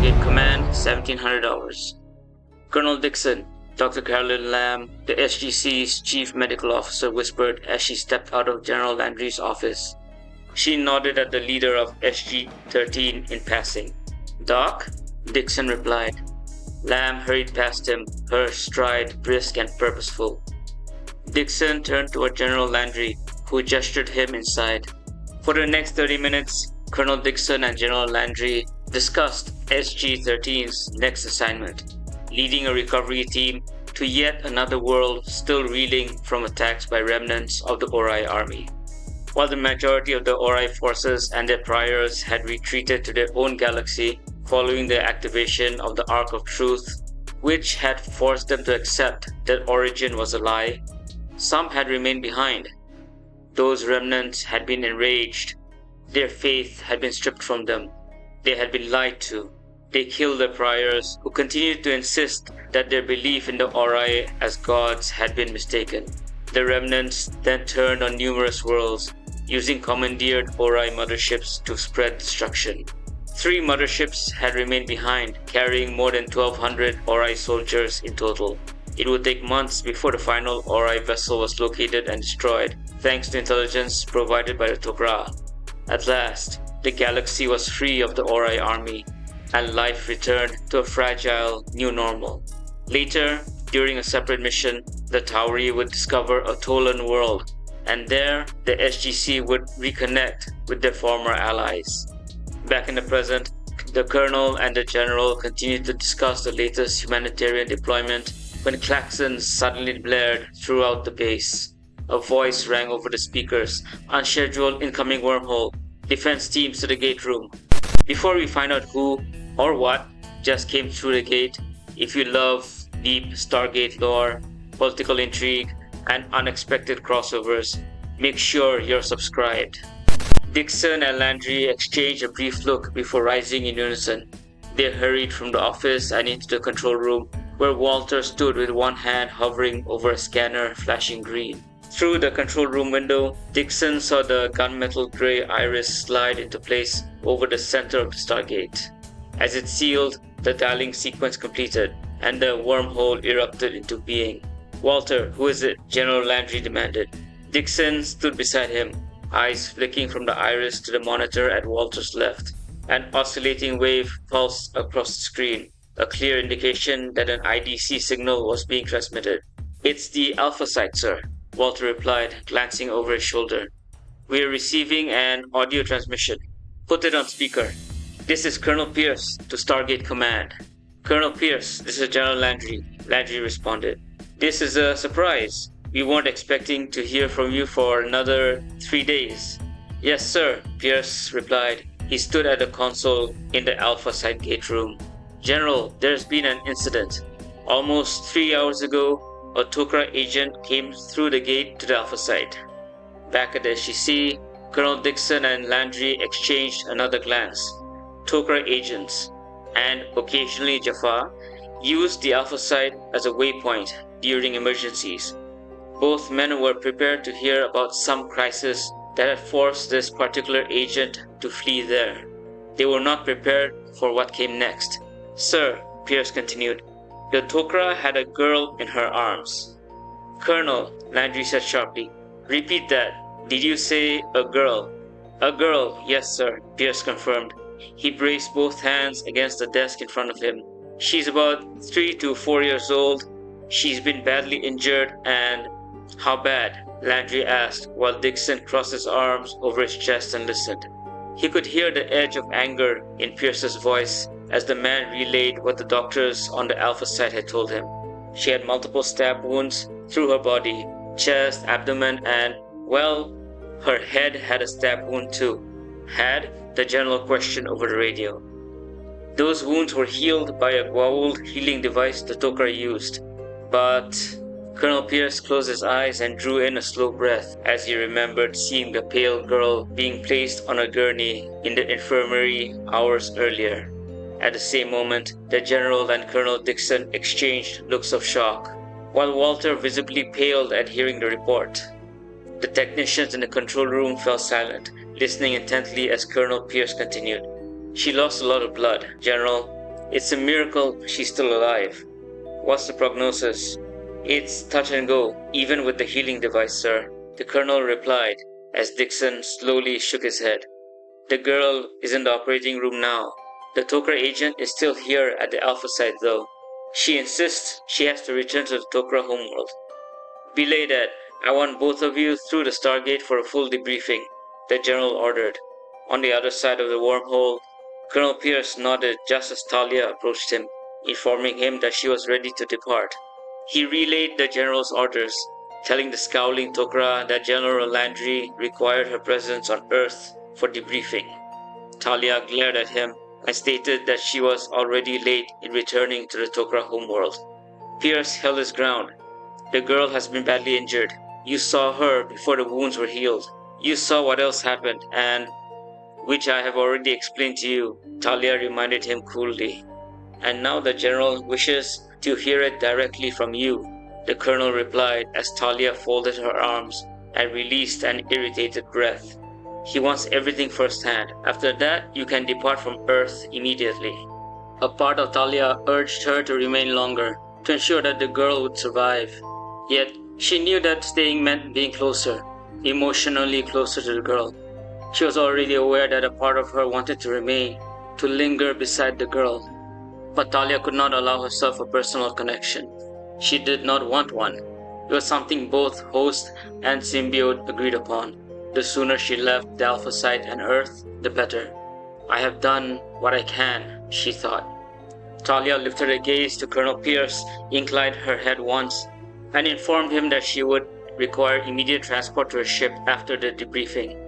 Stargate Command, $1,700. Colonel Dixon, Dr. Carolyn Lam, the SGC's chief medical officer, whispered as she stepped out of General Landry's office. She nodded at the leader of SG-13 in passing. "Doc?" Dixon replied. Lam hurried past him, her stride brisk and purposeful. Dixon turned toward General Landry, who gestured him inside. For the next 30 minutes, Colonel Dixon and General Landry discussed SG-13's next assignment, leading a recovery team to yet another world still reeling from attacks by remnants of the Ori army. While the majority of the Ori forces and their priors had retreated to their own galaxy following the activation of the Ark of Truth, which had forced them to accept that origin was a lie, some had remained behind. Those remnants had been enraged. Their faith had been stripped from them. They had been lied to. They killed their priors, who continued to insist that their belief in the Ori as gods had been mistaken. The remnants then turned on numerous worlds, using commandeered Ori motherships to spread destruction. 3 motherships had remained behind, carrying more than 1,200 Ori soldiers in total. It would take months before the final Ori vessel was located and destroyed, thanks to intelligence provided by the Tok'ra. At last, the galaxy was free of the Ori army, and life returned to a fragile new normal. Later, during a separate mission, the Tauri would discover a Tolan world, and there, the SGC would reconnect with their former allies. Back in the present, the Colonel and the General continued to discuss the latest humanitarian deployment when klaxons suddenly blared throughout the base. A voice rang over the speakers. "Unscheduled incoming wormhole. Defense teams to the gate room." Before we find out who or what just came through the gate, if you love deep Stargate lore, political intrigue, and unexpected crossovers, make sure you're subscribed. Dixon and Landry exchanged a brief look before rising in unison. They hurried from the office and into the control room, where Walter stood with one hand hovering over a scanner flashing green. Through the control room window, Dixon saw the gunmetal gray iris slide into place over the center of the Stargate. As it sealed, the dialing sequence completed, and the wormhole erupted into being. "Walter, who is it?" General Landry demanded. Dixon stood beside him, eyes flicking from the iris to the monitor at Walter's left. An oscillating wave pulsed across the screen, a clear indication that an IDC signal was being transmitted. "It's the Alpha site, sir," Walter replied, glancing over his shoulder. "We're receiving an audio transmission. Put it on speaker." "This is Colonel Pierce to Stargate Command." "Colonel Pierce, this is General Landry," Landry responded. "This is a surprise. We weren't expecting to hear from you for another 3 days." "Yes, sir," Pierce replied. He stood at the console in the Alpha site gate room. "General, there's been an incident. Almost 3 hours ago, a Tok'ra agent came through the gate to the Alpha site." Back at the SGC, Colonel Dixon and Landry exchanged another glance. Tok'ra agents, and occasionally Jaffa, used the Alpha site as a waypoint during emergencies. Both men were prepared to hear about some crisis that had forced this particular agent to flee there. They were not prepared for what came next. "Sir," Pierce continued, "the Tok'ra had a girl in her arms." "Colonel," Landry said sharply, "repeat that. Did you say a girl?" "A girl, yes sir," Pierce confirmed. He braced both hands against the desk in front of him. "She's about 3 to 4 years old. She's been badly injured and..." "How bad?" Landry asked while Dixon crossed his arms over his chest and listened. He could hear the edge of anger in Pierce's voice as the man relayed what the doctors on the Alpha site had told him. She had multiple stab wounds through her body, chest, abdomen, and, well, her head had a stab wound too. Had? The general questioned over the radio. "Those wounds were healed by a Goa'uld healing device the Tok'ra used. But..." Colonel Pierce closed his eyes and drew in a slow breath as he remembered seeing the pale girl being placed on a gurney in the infirmary hours earlier. At the same moment, the General and Colonel Dixon exchanged looks of shock, while Walter visibly paled at hearing the report. The technicians in the control room fell silent, listening intently as Colonel Pierce continued. "She lost a lot of blood, General. It's a miracle she's still alive. What's the prognosis? It's touch and go, even with the healing device, sir, the colonel replied as Dixon slowly shook his head. The girl is in the operating room now. The Tok'ra agent is still here at the Alpha site though. She insists she has to return to the Tok'ra homeworld. Belay that. I want both of you through the Stargate for a full debriefing, the general ordered. On the other side of the wormhole, Colonel Pierce nodded just as Talia approached him, informing him that she was ready to depart. He relayed the general's orders, telling the scowling Tok'ra that General Landry required her presence on Earth for debriefing. Talia glared at him and stated that she was already late in returning to the Tok'ra homeworld. Pierce held his ground. The girl has been badly injured. You saw her before the wounds were healed. You saw what else happened, and which I have already explained to you, Talia reminded him coolly. And now the general wishes to hear it directly from you, the colonel replied as Talia folded her arms and released an irritated breath. He wants everything firsthand. After that, you can depart from Earth immediately. A part of Talia urged her to remain longer, to ensure that the girl would survive. Yet, she knew that staying meant being closer, emotionally closer to the girl. She was already aware that a part of her wanted to remain, to linger beside the girl. But Talia could not allow herself a personal connection. She did not want one. It was something both host and symbiote agreed upon. The sooner she left the Alpha site and Earth, the better. I have done what I can, she thought. Talia lifted her gaze to Colonel Pierce, inclined her head once, and informed him that she would require immediate transport to her ship after the debriefing.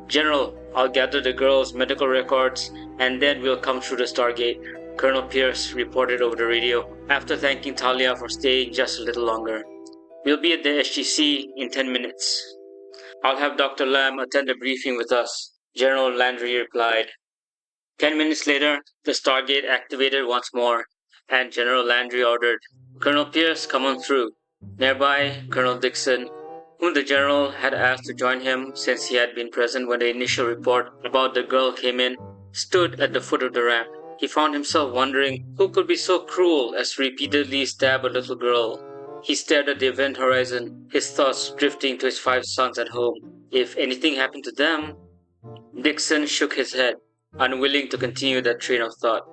General, I'll gather the girl's medical records and then we'll come through the Stargate, Colonel Pierce reported over the radio after thanking Talia for staying just a little longer. We'll be at the SGC in 10 minutes. I'll have Dr. Lam attend the briefing with us, General Landry replied. 10 minutes later, the Stargate activated once more, and General Landry ordered, Colonel Pierce, come on through. Nearby, Colonel Dixon, whom the general had asked to join him since he had been present when the initial report about the girl came in, stood at the foot of the ramp. He found himself wondering who could be so cruel as to repeatedly stab a little girl. He stared at the event horizon, his thoughts drifting to his 5 sons at home. If anything happened to them... Dixon shook his head, unwilling to continue that train of thought.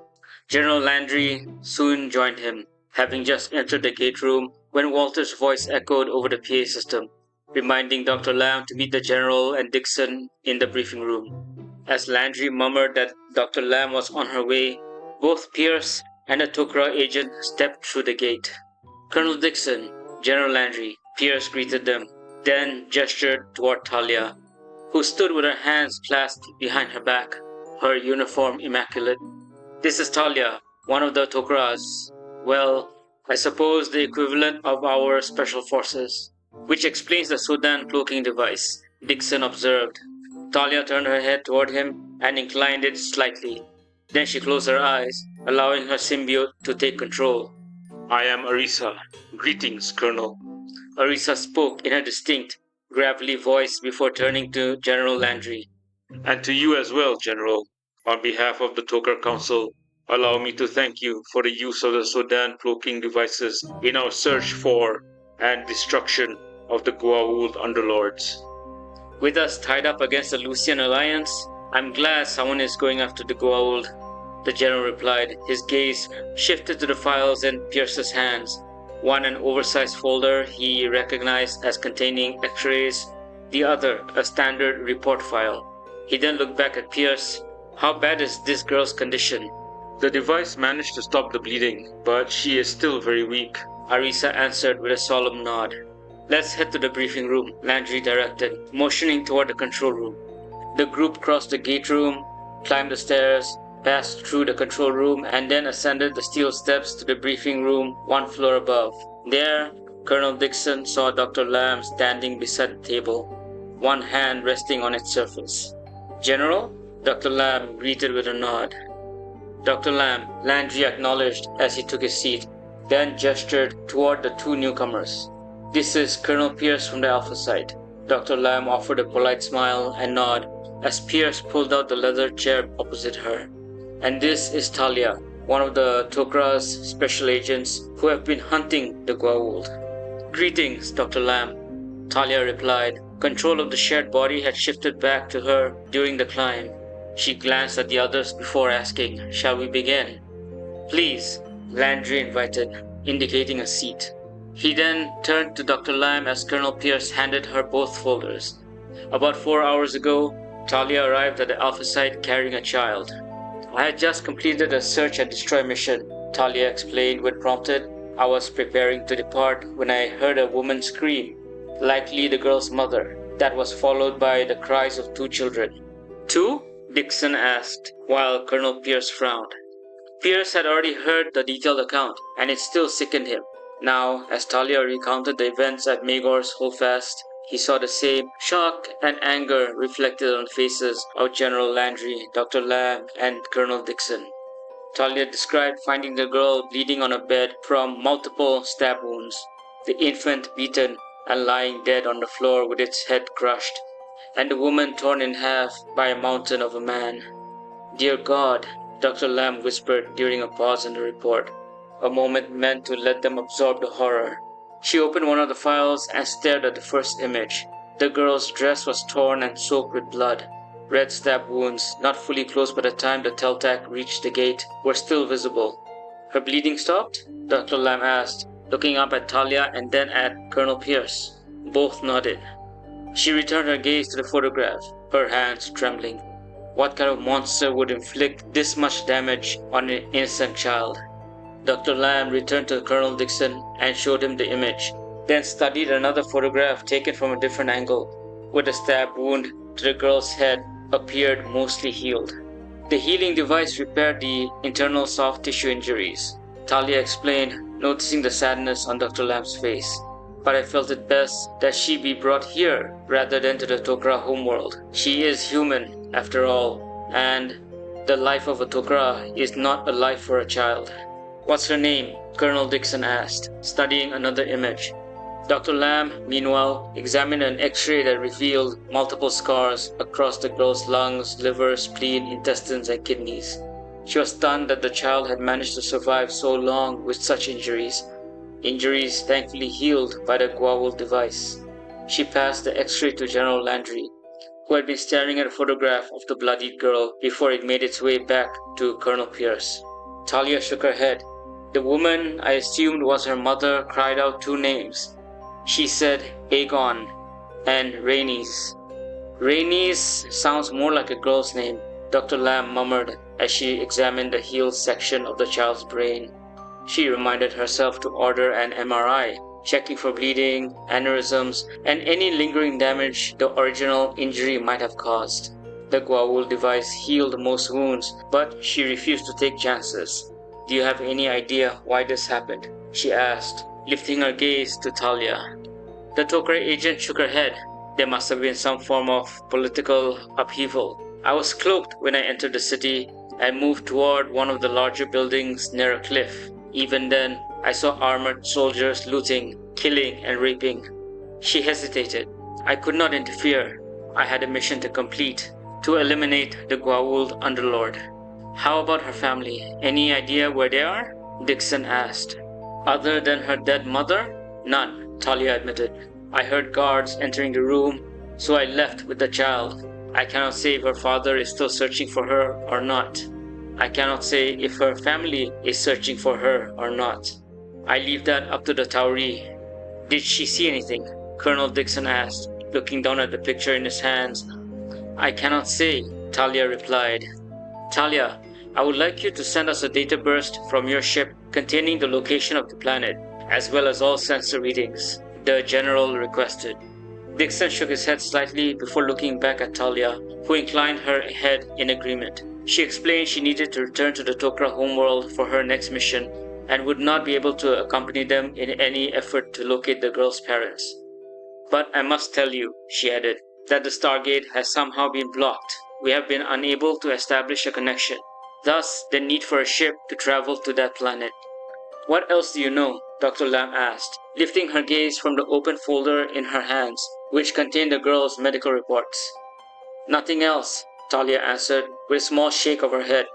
General Landry soon joined him, having just entered the gate room when Walter's voice echoed over the PA system, reminding Dr. Lam to meet the general and Dixon in the briefing room. As Landry murmured that Dr. Lam was on her way, both Pierce and the Tok'ra agent stepped through the gate. Colonel Dixon, General Landry, Pierce greeted them, then gestured toward Talia, who stood with her hands clasped behind her back, her uniform immaculate. This is Talia, one of the Tok'ras. Well, I suppose the equivalent of our special forces. Which explains the Sudan cloaking device, Dixon observed. Talia turned her head toward him and inclined it slightly. Then she closed her eyes, allowing her symbiote to take control. I am Arisa. Greetings, Colonel. Arisa spoke in a distinct, gravelly voice before turning to General Landry. And to you as well, General. On behalf of the Tok'ra Council, allow me to thank you for the use of the Sudan cloaking devices in our search for and destruction of the Goa'uld underlords. With us tied up against the Lucian alliance, I'm glad someone is going after the Goa'uld, the general replied. His gaze shifted to the files in Pierce's hands, one an oversized folder he recognized as containing x-rays, the other a standard report file. He then looked back at Pierce. How bad is this girl's condition? The device managed to stop the bleeding, but she is still very weak, Arisa answered with a solemn nod. Let's head to the briefing room, Landry directed, motioning toward the control room. The group crossed the gate room, climbed the stairs, passed through the control room, and then ascended the steel steps to the briefing room 1 floor above. There, Colonel Dixon saw Dr. Lam standing beside the table, one hand resting on its surface. General? Dr. Lam greeted with a nod. Dr. Lam, Landry acknowledged as he took his seat, then gestured toward the 2 newcomers. This is Colonel Pierce from the Alpha site. Dr. Lam offered a polite smile and nod as Pierce pulled out the leather chair opposite her. And this is Talia, one of the Tok'ra's special agents who have been hunting the Goa'uld. Greetings, Dr. Lam, Talia replied. Control of the shared body had shifted back to her during the climb. She glanced at the others before asking, "Shall we begin?" "Please," Landry invited, indicating a seat. He then turned to Dr. Lam as Colonel Pierce handed her both folders. "About 4 hours ago, Talia arrived at the Alpha site carrying a child. I had just completed a search and destroy mission," Talia explained when prompted. "I was preparing to depart when I heard a woman scream, likely the girl's mother. That was followed by the cries of 2 children. "Two?" Dixon asked, while Colonel Pierce frowned. Pierce had already heard the detailed account, and it still sickened him. Now, as Talia recounted the events at Maegor's Holdfast, he saw the same shock and anger reflected on the faces of General Landry, Dr. Lam, and Colonel Dixon. Talia described finding the girl bleeding on a bed from multiple stab wounds, the infant beaten and lying dead on the floor with its head crushed, and the woman torn in half by a mountain of a man. "Dear God," Dr. Lam whispered during a pause in the report, a moment meant to let them absorb the horror. She opened one of the files and stared at the first image. The girl's dress was torn and soaked with blood. Red stab wounds, not fully closed by the time the Teltac reached the gate, were still visible. "Her bleeding stopped?" Dr. Lam asked, looking up at Talia and then at Colonel Pierce. Both nodded. She returned her gaze to the photograph, her hands trembling. What kind of monster would inflict this much damage on an innocent child? Dr. Lam returned to Colonel Dixon and showed him the image, then studied another photograph taken from a different angle, where the stab wound to the girl's head appeared mostly healed. The healing device repaired the internal soft tissue injuries, Talia explained, noticing the sadness on Dr. Lam's face. "But I felt it best that she be brought here rather than to the Tok'ra homeworld. She is human, after all, and the life of a Tok'ra is not a life for a child." "What's her name?" Colonel Dixon asked, studying another image. Dr. Lam, meanwhile, examined an X-ray that revealed multiple scars across the girl's lungs, liver, spleen, intestines, and kidneys. She was stunned that the child had managed to survive so long with such injuries. Injuries thankfully healed by the Goa'uld device. She passed the X-ray to General Landry, who had been staring at a photograph of the bloodied girl before it made its way back to Colonel Pierce. Talia shook her head. The woman I assumed was her mother cried out 2 names. She said Aegon and Rhaenys. "Rhaenys sounds more like a girl's name," Dr. Lam murmured as she examined the healed section of the child's brain. She reminded herself to order an MRI, checking for bleeding, aneurysms, and any lingering damage the original injury might have caused. The Goa'uld device healed most wounds, but she refused to take chances. "Do you have any idea why this happened?" she asked, lifting her gaze to Talia. The Tok'ra agent shook her head. "There must have been some form of political upheaval. I was cloaked when I entered the city and moved toward one of the larger buildings near a cliff. Even then, I saw armored soldiers looting, killing, and raping." She hesitated. "I could not interfere. I had a mission to complete, to eliminate the Goa'uld underlord." "How about her family? Any idea where they are?" Dixon asked. "Other than her dead mother? None," Talia admitted. "I heard guards entering the room, so I left with the child. I cannot say if her father is still searching for her or not. I cannot say if her family is searching for her or not. I leave that up to the Tauri." "Did she see anything?" Colonel Dixon asked, looking down at the picture in his hands. "I cannot say," Talia replied. "Talia, I would like you to send us a data burst from your ship containing the location of the planet, as well as all sensor readings," the general requested. Dixon shook his head slightly before looking back at Talia, who inclined her head in agreement. She explained she needed to return to the Tok'ra homeworld for her next mission and would not be able to accompany them in any effort to locate the girl's parents. "But I must tell you," she added, "that the Stargate has somehow been blocked. We have been unable to establish a connection. Thus, the need for a ship to travel to that planet." "What else do you know?" Dr. Lam asked, lifting her gaze from the open folder in her hands, which contained the girl's medical reports. "Nothing else," Talia answered, with a small shake of her head.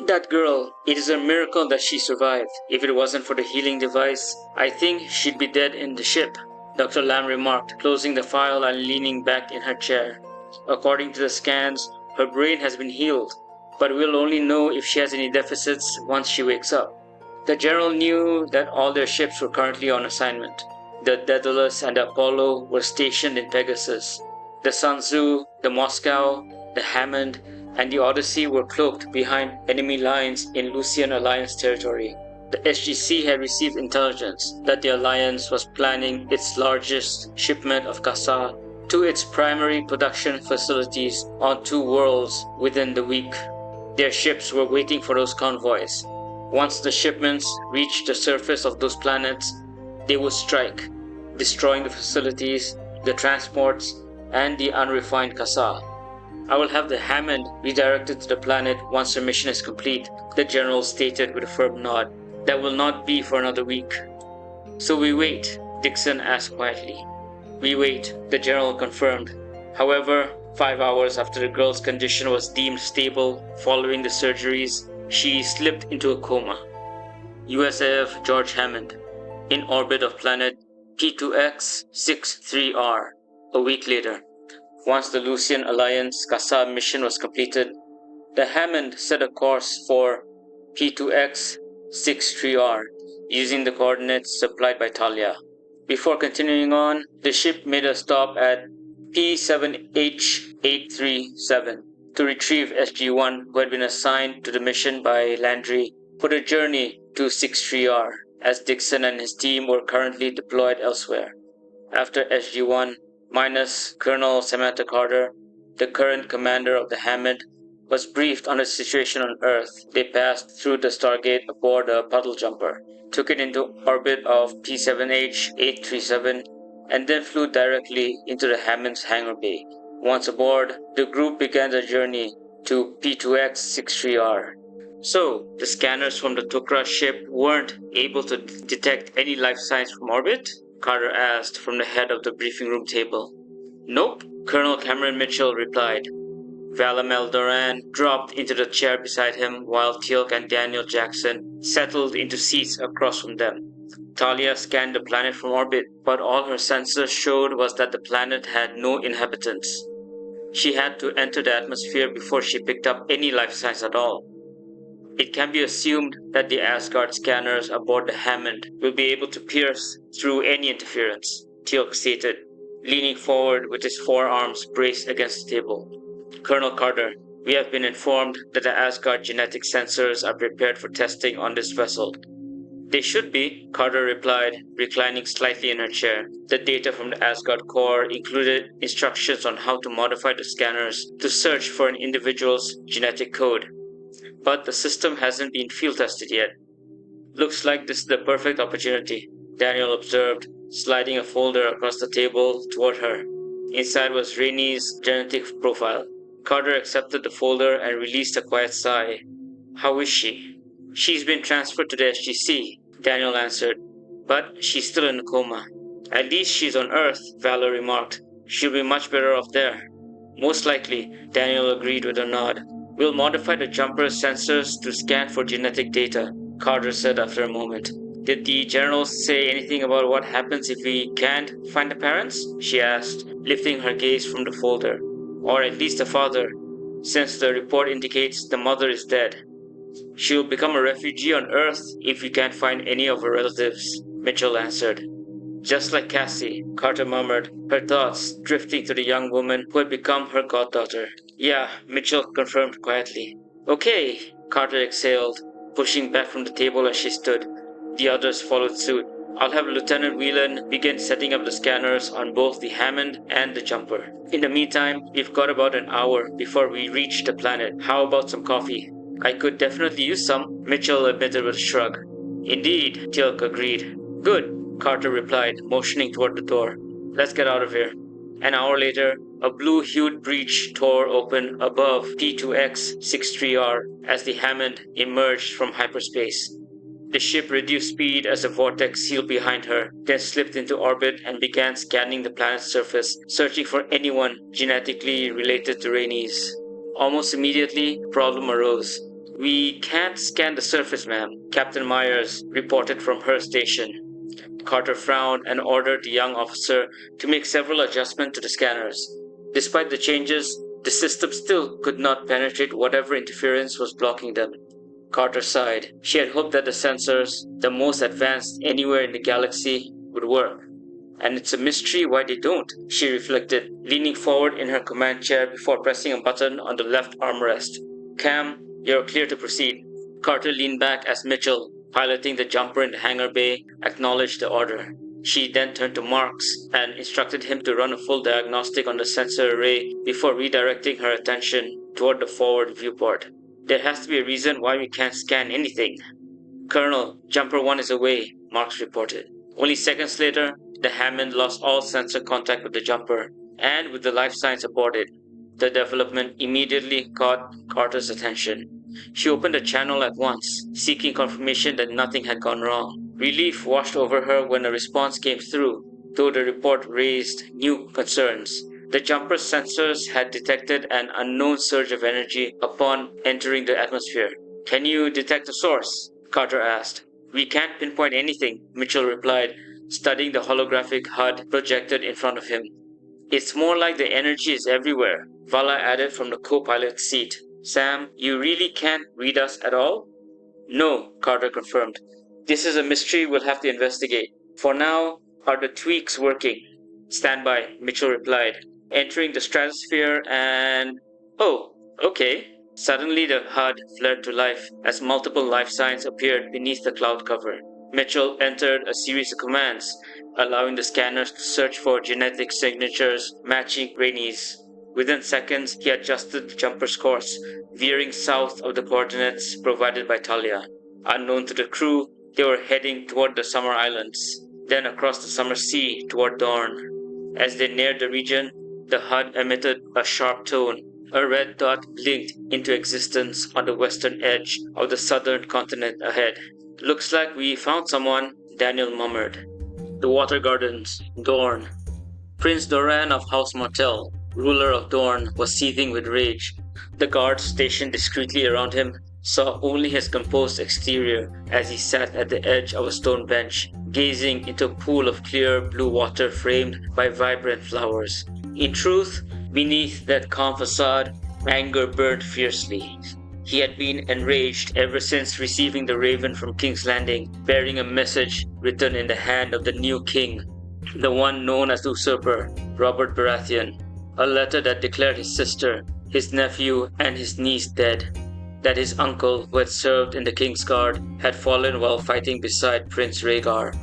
That girl, it is a miracle that she survived. If it wasn't for the healing device, I think she'd be dead in the ship, Dr. Lam remarked, closing the file and leaning back in her chair. According to the scans, her brain has been healed, but we'll only know if she has any deficits once she wakes up. The general knew that all their ships were currently on assignment. The Daedalus and the Apollo were stationed in Pegasus. The Sun Tzu, the Moscow, the Hammond, and the Odyssey were cloaked behind enemy lines in Lucian Alliance territory. The SGC had received intelligence that the Alliance was planning its largest shipment of Kassa to its primary production facilities on 2 worlds within the week. Their ships were waiting for those convoys. Once the shipments reached the surface of those planets, they would strike, destroying the facilities, the transports, and the unrefined Kassa. I will have the Hammond redirected to the planet once the mission is complete, the general stated with a firm nod. That will not be for another week. So we wait, Dixon asked quietly. We wait, the general confirmed. However, 5 hours after the girl's condition was deemed stable following the surgeries, she slipped into a coma. USAF George Hammond, in orbit of planet P2X63R, a week later. Once the Lucian Alliance Kassa mission was completed, the Hammond set a course for P2X63R, using the coordinates supplied by Talia. Before continuing on, the ship made a stop at P7H837 to retrieve SG-1, who had been assigned to the mission by Landry for the journey to 63R, as Dixon and his team were currently deployed elsewhere. After SG-1, minus Colonel Samantha Carter, the current commander of the Hammond, was briefed on the situation on Earth. They passed through the Stargate aboard a puddle jumper, took it into orbit of P7H837, and then flew directly into the Hammond's hangar bay. Once aboard, the group began their journey to P2X63R. So, the scanners from the Tok'ra ship weren't able to detect any life signs from orbit? Carter asked from the head of the briefing room table. Nope, Colonel Cameron Mitchell replied. Valamel Doran dropped into the chair beside him while Teal'c and Daniel Jackson settled into seats across from them. Talia scanned the planet from orbit, but all her sensors showed was that the planet had no inhabitants. She had to enter the atmosphere before she picked up any life signs at all. It can be assumed that the Asgard scanners aboard the Hammond will be able to pierce through any interference, Teal'c stated, leaning forward with his forearms braced against the table. Colonel Carter, we have been informed that the Asgard genetic sensors are prepared for testing on this vessel. They should be, Carter replied, reclining slightly in her chair. The data from the Asgard core included instructions on how to modify the scanners to search for an individual's genetic code. But the system hasn't been field tested yet. Looks like this is the perfect opportunity, Daniel observed, sliding a folder across the table toward her. Inside was Rhaenys' genetic profile. Carter accepted the folder and released a quiet sigh. How is she? She's been transferred to the SGC, Daniel answered, but she's still in a coma. At least she's on Earth, Valor remarked. She'll be much better off there. Most likely, Daniel agreed with a nod. We'll modify the jumper's sensors to scan for genetic data, Carter said after a moment. Did the general say anything about what happens if we can't find the parents? She asked, lifting her gaze from the folder. Or at least the father, since the report indicates the mother is dead. She'll become a refugee on Earth if we can't find any of her relatives, Mitchell answered. Just like Cassie, Carter murmured, her thoughts drifting to the young woman who had become her goddaughter. Yeah, Mitchell confirmed quietly. Okay, Carter exhaled, pushing back from the table as she stood. The others followed suit. I'll have Lieutenant Whelan begin setting up the scanners on both the Hammond and the jumper. In the meantime, we've got about an hour before we reach the planet. How about some coffee? I could definitely use some, Mitchell admitted with a shrug. Indeed, Teal'c agreed. Good, Carter replied, motioning toward the door. Let's get out of here. An hour later, a blue-hued breach tore open above P2X63R as the Hammond emerged from hyperspace. The ship reduced speed as a vortex sealed behind her, then slipped into orbit and began scanning the planet's surface, searching for anyone genetically related to Rhaenys. Almost immediately, a problem arose. We can't scan the surface, ma'am, Captain Myers reported from her station. Carter frowned and ordered the young officer to make several adjustments to the scanners. Despite the changes, the system still could not penetrate whatever interference was blocking them. Carter sighed. She had hoped that the sensors, the most advanced anywhere in the galaxy, would work. And it's a mystery why they don't, she reflected, leaning forward in her command chair before pressing a button on the left armrest. Cam, you're clear to proceed. Carter leaned back as Mitchell, piloting the jumper in the hangar bay, acknowledged the order. She then turned to Marks and instructed him to run a full diagnostic on the sensor array before redirecting her attention toward the forward viewport. There has to be a reason why we can't scan anything. Colonel, Jumper 1 is away, Marks reported. Only seconds later, the Hammond lost all sensor contact with the jumper, and with the life signs aborted. The development immediately caught Carter's attention. She opened the channel at once, seeking confirmation that nothing had gone wrong. Relief washed over her when a response came through, though the report raised new concerns. The jumper's sensors had detected an unknown surge of energy upon entering the atmosphere. Can you detect the source? Carter asked. We can't pinpoint anything, Mitchell replied, studying the holographic HUD projected in front of him. It's more like the energy is everywhere, Vala added from the co-pilot's seat. Sam, you really can't read us at all? No, Carter confirmed. This is a mystery we'll have to investigate. For now, are the tweaks working? Stand by, Mitchell replied, entering the stratosphere and... Oh, okay. Suddenly the HUD flared to life as multiple life signs appeared beneath the cloud cover. Mitchell entered a series of commands, allowing the scanners to search for genetic signatures matching Rhaenys. Within seconds, he adjusted the jumper's course, veering south of the coordinates provided by Talia. Unknown to the crew, they were heading toward the Summer Islands, then across the Summer Sea toward Dorne. As they neared the region, the HUD emitted a sharp tone. A red dot blinked into existence on the western edge of the southern continent ahead. Looks like we found someone, Daniel murmured. The Water Gardens, Dorne. Prince Doran of House Martell, ruler of Dorne, was seething with rage. The guards stationed discreetly around him saw only his composed exterior as he sat at the edge of a stone bench, gazing into a pool of clear blue water framed by vibrant flowers. In truth, beneath that calm facade, anger burned fiercely. He had been enraged ever since receiving the raven from King's Landing, bearing a message written in the hand of the new king, the one known as the usurper, Robert Baratheon. A letter that declared his sister, his nephew, and his niece dead. That his uncle, who had served in the King's Guard, had fallen while fighting beside Prince Rhaegar,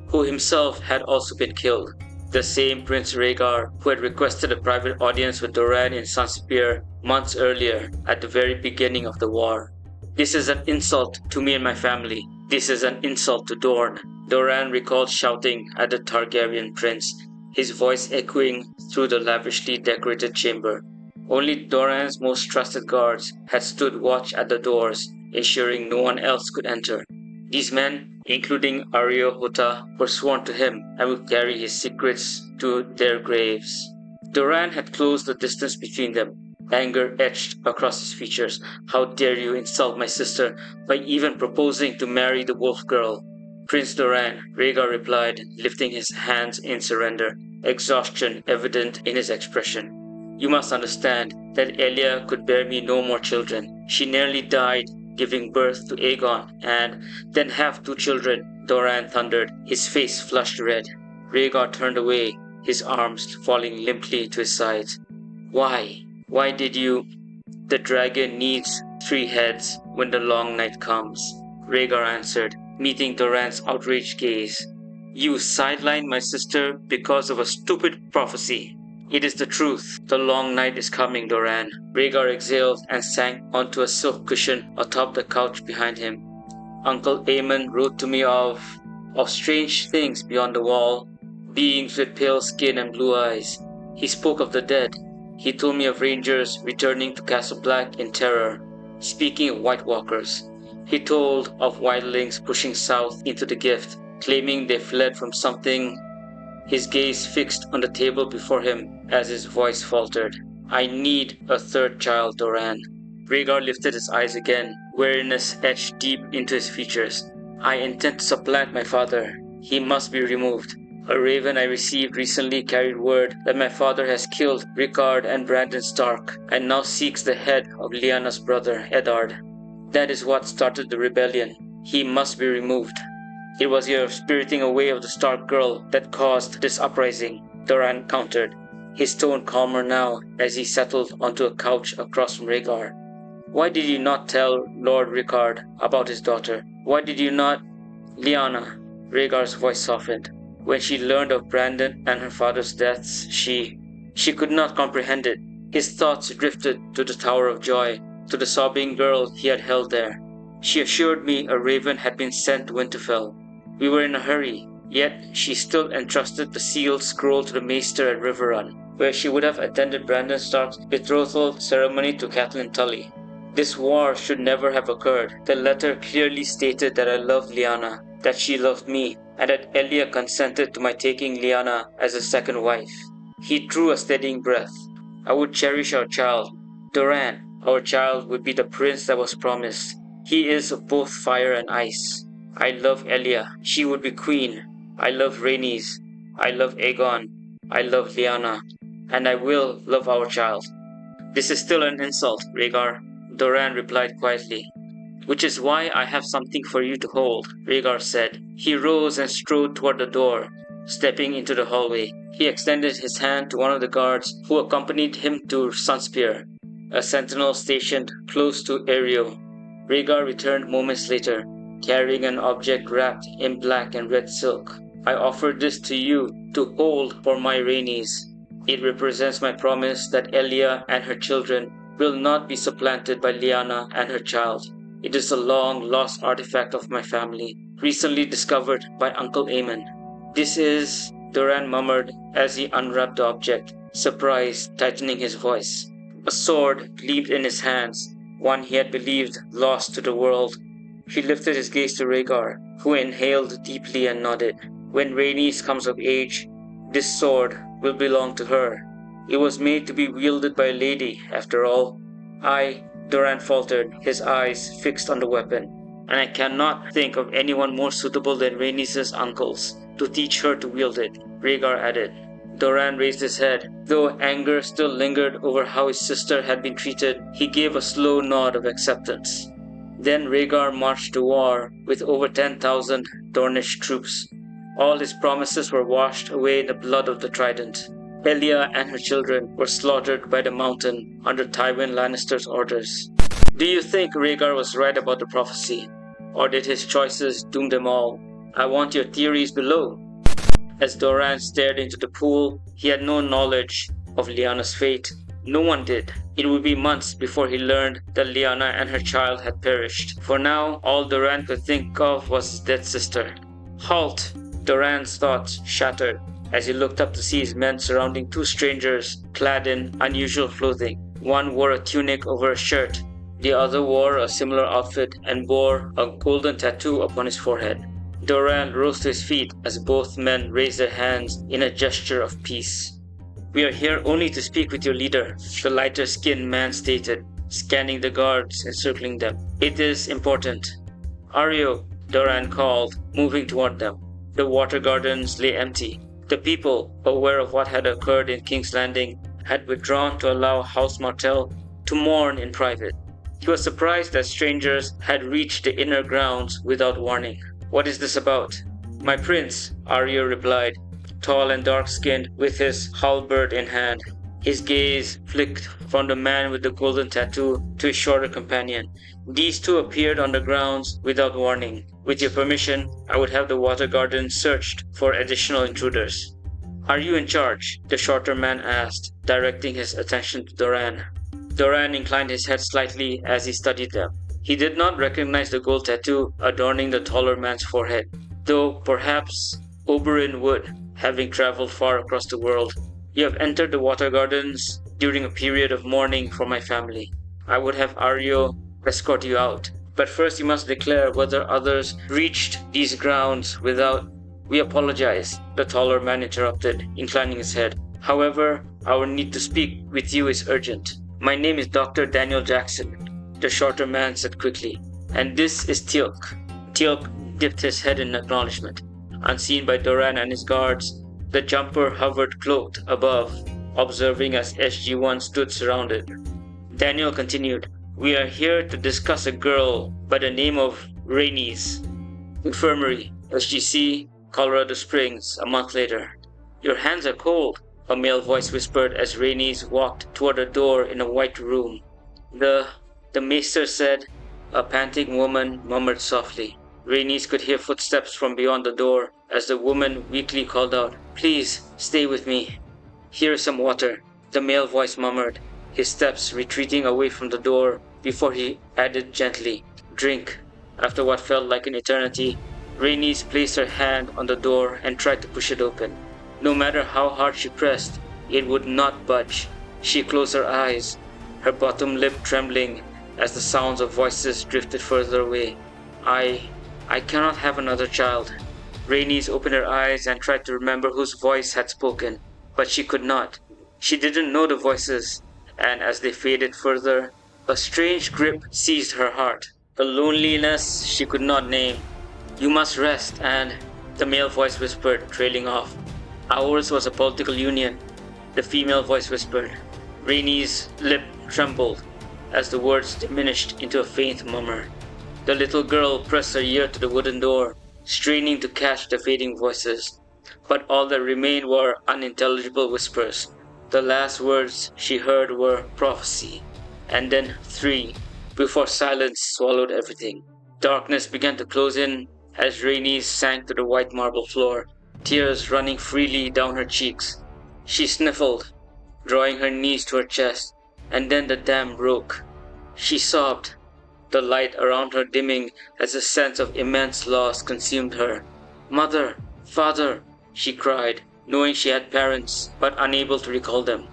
who himself had also been killed. The same Prince Rhaegar who had requested a private audience with Doran in Sunspear months earlier at the very beginning of the war. This is an insult to me and my family. This is an insult to Dorne. Doran recalled shouting at the Targaryen prince, his voice echoing through the lavishly decorated chamber. Only Doran's most trusted guards had stood watch at the doors, ensuring no one else could enter. These men, including Areo Hota, were sworn to him and would carry his secrets to their graves. Doran had closed the distance between them. Anger etched across his features. How dare you insult my sister by even proposing to marry the wolf girl? Prince Doran, Rhaegar replied, lifting his hands in surrender, exhaustion evident in his expression. You must understand that Elia could bear me no more children. She nearly died giving birth to Aegon and then have 2 children, Doran thundered, his face flushed red. Rhaegar turned away, his arms falling limply to his sides. Why? Why did you? The dragon needs 3 heads when the long night comes, Rhaegar answered, meeting Doran's outraged gaze. You sidelined my sister because of a stupid prophecy. It is the truth. The long night is coming, Doran. Rhaegar exhaled and sank onto a silk cushion atop the couch behind him. Uncle Aemon wrote to me of strange things beyond the wall, beings with pale skin and blue eyes. He spoke of the dead. He told me of rangers returning to Castle Black in terror. Speaking of White Walkers, he told of wildlings pushing south into the Gift, claiming they fled from something. His gaze fixed on the table before him as his voice faltered. I need a 3rd child, Doran. Rhaegar lifted his eyes again, weariness etched deep into his features. I intend to supplant my father. He must be removed. A raven I received recently carried word that my father has killed Rhaegar and Brandon Stark and now seeks the head of Lyanna's brother, Eddard. That is what started the rebellion. He must be removed. It was your spiriting away of the Stark girl that caused this uprising, Doran countered, his tone calmer now as he settled onto a couch across from Rhaegar. Why did you not tell Lord Rhaegar about his daughter? Why did you not... Lyanna, Rhaegar's voice softened. When she learned of Brandon and her father's deaths, she could not comprehend it. His thoughts drifted to the Tower of Joy, to the sobbing girl he had held there. She assured me a raven had been sent to Winterfell. We were in a hurry, yet she still entrusted the sealed scroll to the Maester at Riverrun, where she would have attended Brandon Stark's betrothal ceremony to Catelyn Tully. This war should never have occurred. The letter clearly stated that I loved Lyanna, that she loved me, and that Elia consented to my taking Lyanna as a second wife. He drew a steadying breath. I would cherish our child. Doran, our child, would be the prince that was promised. He is of both fire and ice. I love Elia. She would be queen. I love Rhaenys. I love Aegon. I love Lyanna. And I will love our child. This is still an insult, Rhaegar, Doran replied quietly. Which is why I have something for you to hold, Rhaegar said. He rose and strode toward the door, stepping into the hallway. He extended his hand to one of the guards who accompanied him to Sunspear, a sentinel stationed close to Aereo. Rhaegar returned moments later, carrying an object wrapped in black and red silk. I offer this to you to hold for my Rhaenys. It represents my promise that Elia and her children will not be supplanted by Lyanna and her child. It is a long-lost artifact of my family, recently discovered by Uncle Aemon. This is... Doran murmured as he unwrapped the object, surprise tightening his voice. A sword gleamed in his hands, one he had believed lost to the world. He lifted his gaze to Rhaegar, who inhaled deeply and nodded. When Rhaenys comes of age, this sword will belong to her. It was made to be wielded by a lady, after all. Doran faltered, his eyes fixed on the weapon, and I cannot think of anyone more suitable than Rhaenys' uncles to teach her to wield it, Rhaegar added. Doran raised his head. Though anger still lingered over how his sister had been treated, he gave a slow nod of acceptance. Then Rhaegar marched to war with over 10,000 Dornish troops. All his promises were washed away in the blood of the Trident. Elia and her children were slaughtered by the mountain under Tywin Lannister's orders. Do you think Rhaegar was right about the prophecy? Or did his choices doom them all? I want your theories below. As Doran stared into the pool, he had no knowledge of Lyanna's fate. No one did. It would be months before he learned that Lyanna and her child had perished. For now, all Doran could think of was his dead sister. Halt! Doran's thoughts shattered as he looked up to see his men surrounding two strangers clad in unusual clothing. One wore a tunic over a shirt. The other wore a similar outfit and bore a golden tattoo upon his forehead. Doran rose to his feet as both men raised their hands in a gesture of peace. We are here only to speak with your leader, the lighter-skinned man stated, scanning the guards encircling them. It is important. Areo, Doran called, moving toward them. The water gardens lay empty. The people, aware of what had occurred in King's Landing, had withdrawn to allow House Martell to mourn in private. He was surprised that strangers had reached the inner grounds without warning. What is this about? My prince, Areo replied, tall and dark-skinned with his halberd in hand. His gaze flicked from the man with the golden tattoo to his shorter companion. These two appeared on the grounds without warning. With your permission, I would have the water garden searched for additional intruders. Are you in charge? The shorter man asked, directing his attention to Doran. Doran inclined his head slightly as he studied them. He did not recognize the gold tattoo adorning the taller man's forehead, though perhaps Oberyn would, having traveled far across the world. You have entered the water gardens during a period of mourning for my family. I would have Areo escort you out, but first you must declare whether others reached these grounds without... We apologize, the taller man interrupted, inclining his head. However, our need to speak with you is urgent. My name is Dr. Daniel Jackson. the shorter man said quickly. "And this is Teal'c." Teal'c dipped his head in acknowledgement. Unseen by Doran and his guards, the jumper hovered cloaked above, observing as SG-1 stood surrounded. Daniel continued, "We are here to discuss a girl by the name of Rhaenys. Infirmary, SGC, Colorado Springs, a month later." "Your hands are cold," a male voice whispered as Rhaenys walked toward a door in a white room. The Maester said," a panting woman murmured softly. Rhaenys could hear footsteps from beyond the door as the woman weakly called out, "Please, stay with me." "Here is some water," the male voice murmured, his steps retreating away from the door before he added gently, "Drink." After what felt like an eternity, Rhaenys placed her hand on the door and tried to push it open. No matter how hard she pressed, it would not budge. She closed her eyes, her bottom lip trembling as the sounds of voices drifted further away. I cannot have another child." Rhaenys opened her eyes and tried to remember whose voice had spoken, but she could not. She didn't know the voices, and as they faded further, a strange grip seized her heart, a loneliness she could not name. "You must rest and," the male voice whispered, trailing off. "Ours was a political union," the female voice whispered. Rhaenys' lip trembled as the words diminished into a faint murmur. The little girl pressed her ear to the wooden door, straining to catch the fading voices, but all that remained were unintelligible whispers. The last words she heard were prophecy, and then 3, before silence swallowed everything. Darkness began to close in as Rhaenys sank to the white marble floor, tears running freely down her cheeks. She sniffled, drawing her knees to her chest, and then the dam broke. She sobbed, the light around her dimming as a sense of immense loss consumed her. "Mother, father," she cried, knowing she had parents, but unable to recall them.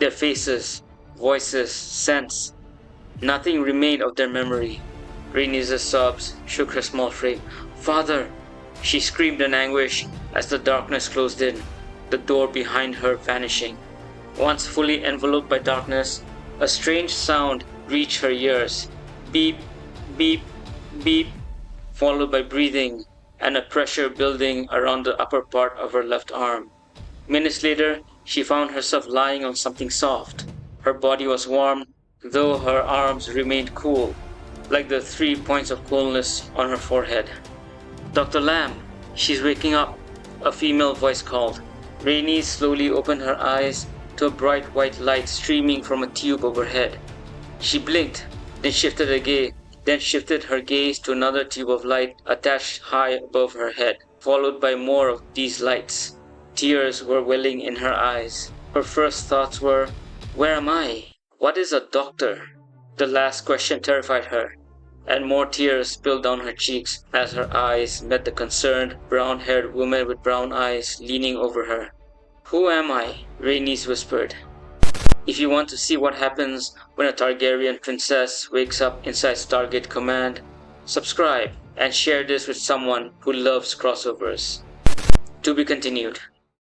Their faces, voices, scents. Nothing remained of their memory. Rhaenys' sobs shook her small frame. "Father!" She screamed in anguish as the darkness closed in, the door behind her vanishing. Once fully enveloped by darkness, a strange sound reached her ears. Beep, beep, beep, followed by breathing and a pressure building around the upper part of her left arm. Minutes later, she found herself lying on something soft. Her body was warm, though her arms remained cool, like the 3 points of coolness on her forehead. "Dr. Lam, she's waking up," a female voice called. Rhaenys slowly opened her eyes to a bright white light streaming from a tube overhead. She blinked, then shifted her gaze to another tube of light attached high above her head, followed by more of these lights. Tears were welling in her eyes. Her first thoughts were, "Where am I? What is a doctor?" The last question terrified her, and more tears spilled down her cheeks as her eyes met the concerned, brown-haired woman with brown eyes leaning over her. "Who am I?" Rhaenys whispered. If you want to see what happens when a Targaryen princess wakes up inside Stargate Command, subscribe and share this with someone who loves crossovers. To be continued.